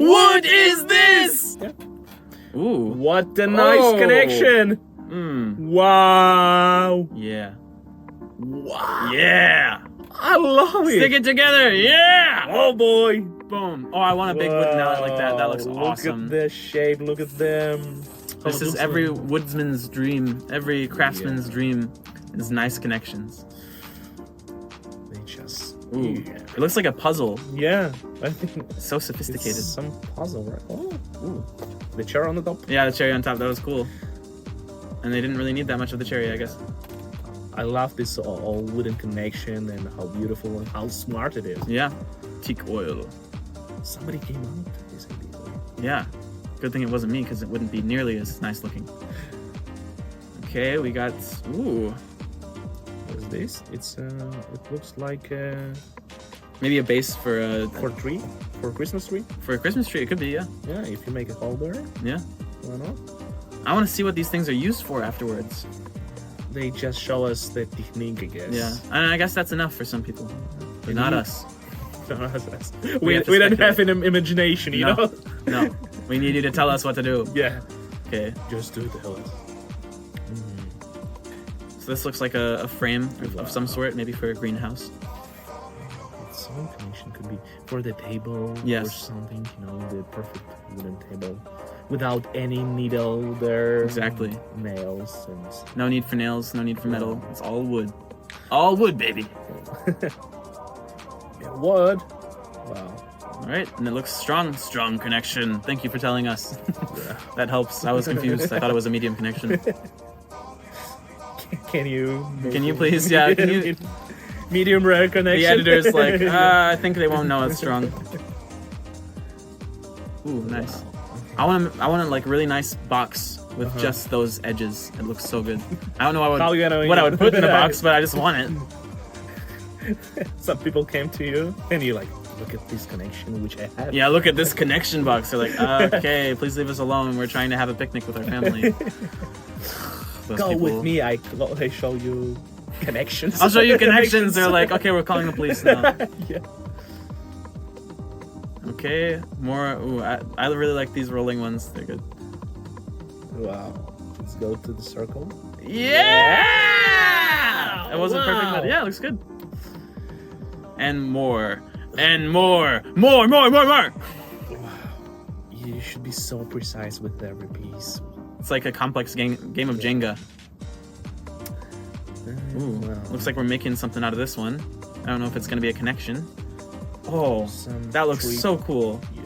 What is this? Yeah. Ooh. What a nice connection! Wow! Yeah. Wow! Yeah. I love it! Stick it together. Yeah. Oh boy! Boom. Oh, I want a big wooden mallet like that. That looks awesome. Look at the shape, look at them. This is every woodsman's dream, every craftsman's dream is nice connections. They just... Ooh. It looks like a puzzle. Yeah, I think It's so sophisticated. it's some puzzle, right? Oh, ooh. The chair on the top. Yeah, the cherry on top, that was cool. And they didn't really need that much of the cherry, I guess. I love this all wooden connection and how beautiful and how smart it is. Yeah. Teak oil. Somebody came out with this idea. Yeah. Good thing it wasn't me, because it wouldn't be nearly as nice looking. Okay, we got... Ooh. What is this? It's it looks like Maybe a base for a Christmas tree. for a Christmas tree. It could be, yeah. Yeah, if you make a holder, Yeah. why not? I want to see what these things are used for afterwards. They just show us the technique, I guess. Yeah. And I guess that's enough for some people. But not us. Not us. We We have to don't have speculate. an imagination, you No. know? No. We need you to tell us what to do. Yeah. Okay. Just do it, hell. So this looks like a frame of some sort, maybe for a greenhouse. Some connection could be for the table or Yes. something, you know, the perfect wooden table without any needle there. Exactly. Nails and No need for nails, no need for metal. It's all wood. All wood, baby. wood. Wow. All right, and it looks strong. Strong connection. Thank you for telling us. Yeah. That helps. I was confused. I thought it was a medium connection. Can you? Can you please? Yeah. Can you? Medium rare The connection. editor's like, I think they won't know it's strong. Ooh, nice. I want a like really nice box with just those edges. It looks so good. I don't know How you gonna- what I would put in the box, but I just want it. Some people came to you and you like, look at this connection which I have. Yeah, look at this connection box. They're like, okay, please leave us alone. We're trying to have a picnic with our family. Those Go people- with me. I show you connections. I'll show you connections. They're like, okay, we're calling the police now. Yeah. Okay, more. Ooh, I really like these rolling ones. They're good. Wow. Let's go to the circle. Yeah! It wasn't perfect, but yeah, it looks good. And more. And more. More. Wow. You should be so precise with every piece. It's like a complex game of Jenga. Ooh, Wow. looks like we're making something out of this one. I don't know if it's going to be a connection. Oh, Some that looks tree. so cool. Yeah.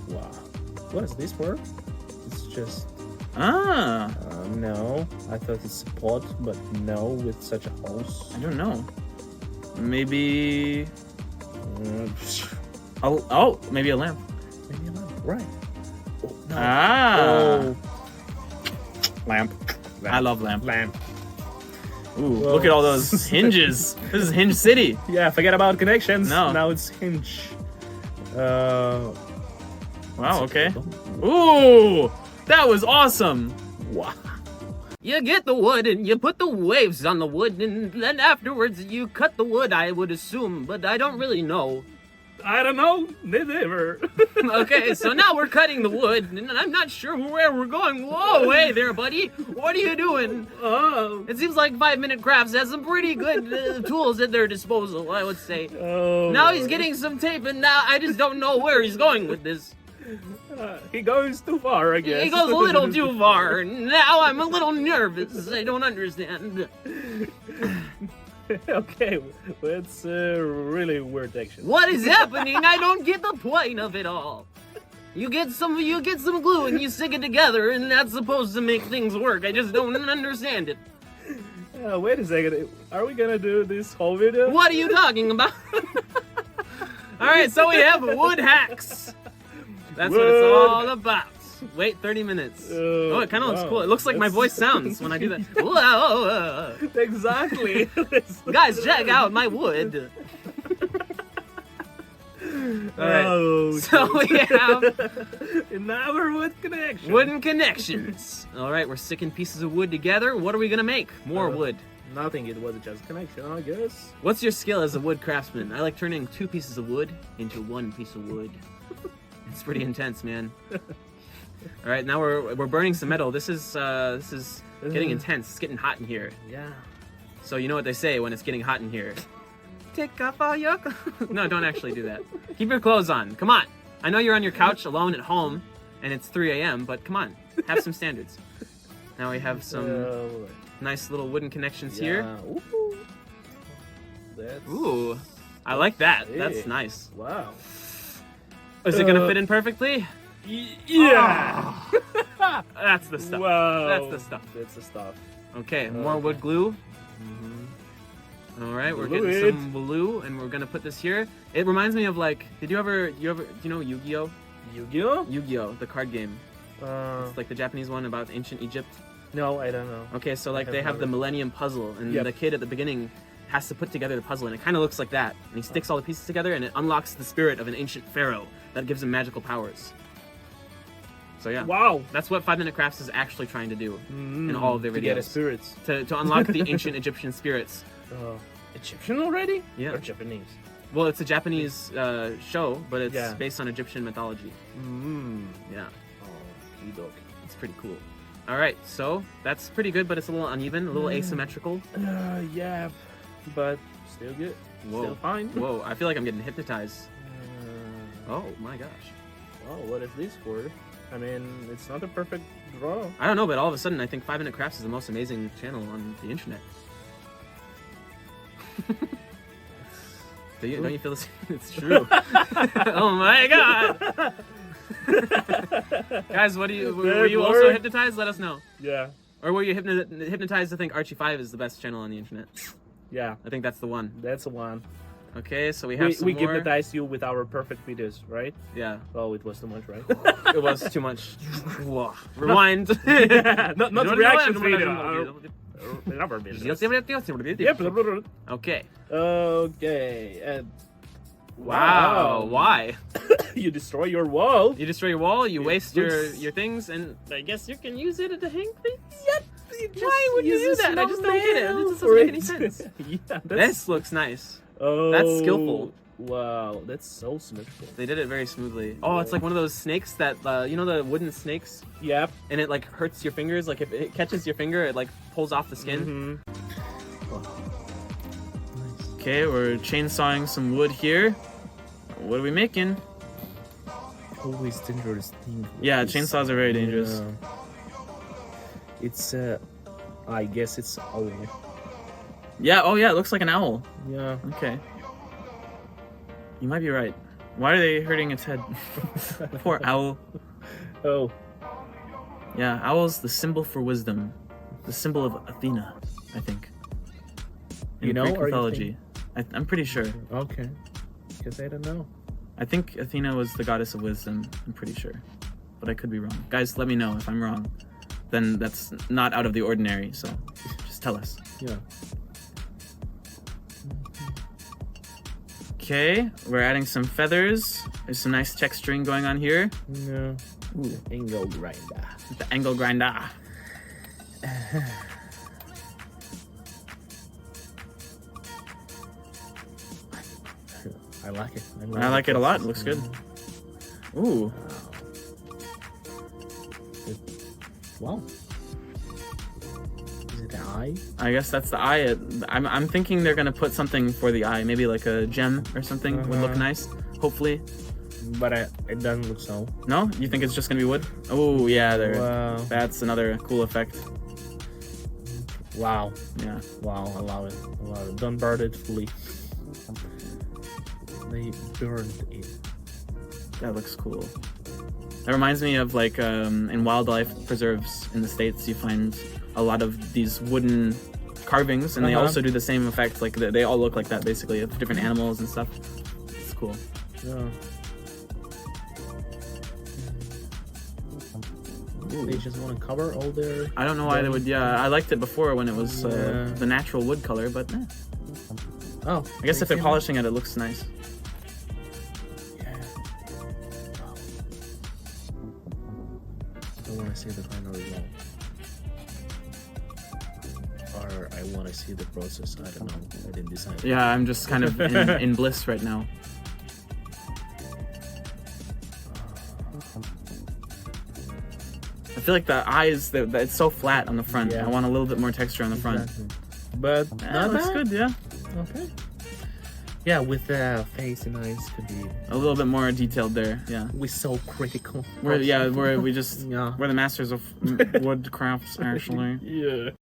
Wow. What is this for? It's just. Ah, No. I thought it's a pot, but no, with such a hose. I don't know. Maybe. Uh, Oh, maybe a lamp. maybe a lamp. Right. Oh, no. Ah, Oh. lamp. I love lamp. Lamp. Ooh, Whoa. look at all those hinges. This is Hinge City. Yeah, forget about connections. No. Now it's Hinge. Wow, okay. Ooh, that was awesome. Wow. You get the wood and you put the waves on the wood and then afterwards you cut the wood, I would assume, but I don't really know. I don't know. Never. Okay, so now we're cutting the wood and I'm not sure where we're going. Whoa, hey there, buddy. What are you doing? Oh. It seems like 5 Minute Crafts has some pretty good tools at their disposal, I would say. Oh. Now he's getting some tape and now I just don't know where he's going with this. He goes too far, I guess. He goes a little too far and now I'm a little nervous. I don't understand. Okay, that's really weird action. What is happening? I don't get the point of it all. You get some glue and you stick it together and that's supposed to make things work. I just don't understand it. Wait a second. Are we gonna do this whole video? What are you talking about? Alright, so we have wood hacks. That's what it's all about. Wait 30 minutes. Oh, it kind of looks wow. cool. It looks like my That's- voice sounds when I do that. Whoa. Exactly. Guys, check out my wood. Alright, Oh, so we have another wood connection. wooden connections. Alright, we're sticking pieces of wood together. What are we gonna make? More wood. Nothing. It was just connection, I guess. What's your skill as a wood craftsman? I like turning 2 pieces of wood into 1 piece of wood. It's pretty intense, man. All right, now we're burning some metal. This is getting intense. It's getting hot in here. Yeah. So you know what they say when it's getting hot in here. Take off all your clothes. No, don't actually do that. Keep your clothes on. Come on. I know you're on your couch alone at home and it's 3 a.m., but come on. Have some standards. Now we have some nice little wooden connections here. Ooh. That's... Ooh. I like that. Hey. That's nice. Wow. Is it gonna fit in perfectly? Yeah. That's the stuff. Wow. That's the stuff. That's the stuff. Okay, more wood glue. All right, we're Glue getting it. some glue, and we're gonna put this here. It reminds me of like, do you know Yu-Gi-Oh? Yu-Gi-Oh? Yu-Gi-Oh, the card game. Uh, It's like the Japanese one about ancient Egypt. no, I don't know. Okay, so like have they have the never- Millennium Puzzle, and Yep. the kid at the beginning has to put together the puzzle, and it kind of looks like that. And he sticks all the pieces together, and it unlocks the spirit of an ancient pharaoh that gives him magical powers. So yeah, Wow. that's what 5 Minute Crafts is actually trying to do in all of their To get videos. spirits. To unlock the ancient Egyptian spirits. Egyptian already? Yeah. Or Japanese? Well, it's a Japanese show, but it's Yeah. based on Egyptian mythology. Yeah, Oh, okey-doke. it's pretty cool. All right, so that's pretty good, but it's a little uneven, a little asymmetrical. Yeah, but still good. Whoa. Still fine. Whoa, I feel like I'm getting hypnotized. Uh, Oh my gosh. oh, what is this for? I mean, it's not a perfect draw. I don't know, but all of a sudden I think 5 Minute Crafts is the most amazing channel on the internet. Don't you feel this? It's true. Oh my god! Guys, were you also Lord. hypnotized? Let us know. Yeah. Or were you hypnotized to think Archie 5 is the best channel on the internet? Yeah, I think that's the one. that's the one. Okay, so we have some We more. hypnotized you with our perfect videos, right? Yeah, Oh, it was too much, right? it was too much. Whoa. Rewind. not No, reaction no, video. no. Never been. Yep. Yep. Okay. Okay. And Wow. Why? you destroy your wall. You destroy your wall, you waste Looks- your things, and I guess you can use it to hang things? Yep. Why would you do that? I just don't get it. This doesn't make any sense. Yeah, that's, This looks nice. oh, skillful. Wow, that's so symmetrical. They did it very smoothly. Oh, it's like one of those snakes that, you know the wooden snakes? Yep. And it like hurts your fingers. Like if it catches your finger, it like pulls off the skin. Okay, we're chainsawing some wood here. What are we making? Always dangerous thing. Yeah, This- chainsaws are very dangerous. Yeah. It's I guess it's owl. Yeah, oh yeah, it looks like an owl. Yeah. Okay. You might be right. Why are they hurting its head? Poor owl. Oh. Yeah, owl's the symbol for wisdom. The symbol of Athena, I think. In You know, Greek or you mythology. I'm pretty sure. Okay. Because I don't know. I think Athena was the goddess of wisdom. I'm pretty sure. But I could be wrong. Guys, let me know if I'm wrong. Then that's not out of the ordinary, so just tell us. Yeah. Okay, we're adding some feathers. There's some nice texturing going on here. No. Ooh, Angle grinder. the angle grinder. I like it. I like it a lot. It looks good. Ooh, Wow. Is it an eye? I guess that's the eye. I'm thinking they're gonna put something for the eye. Maybe like a gem or something would look Uh-huh. nice. Hopefully. But it doesn't look so. No? You think it's just gonna be wood? Oh yeah, there. Wow. That's another cool effect. Wow. Yeah. Wow. I love it. I love it. Don't burn it fully. They burned it. That looks cool. That reminds me of like in wildlife preserves in the States, you find a lot of these wooden carvings, and they Uh-huh. also do the same effect. Like they all look like that, basically, of different animals and stuff. It's cool. Yeah. They just want to cover all their. I don't know why they would. Yeah, I liked it before when it was Yeah. the natural wood color, but Oh. I guess if they're can- polishing it, it looks nice. Yeah. Wow. I don't want to say the final result. Or I I want to see the process. I don't know. I didn't decide. Yeah, I'm just kind of in bliss right now. I feel like the eyes, it's so flat on the front. Yeah. I want a little bit more texture on the front. Exactly. But Yeah, not looks bad. good, yeah. Okay. Yeah, with the face and eyes could be. A little bit more detailed there, yeah. We're so critical. We're the masters of Yeah. wood crafts, actually. Yeah.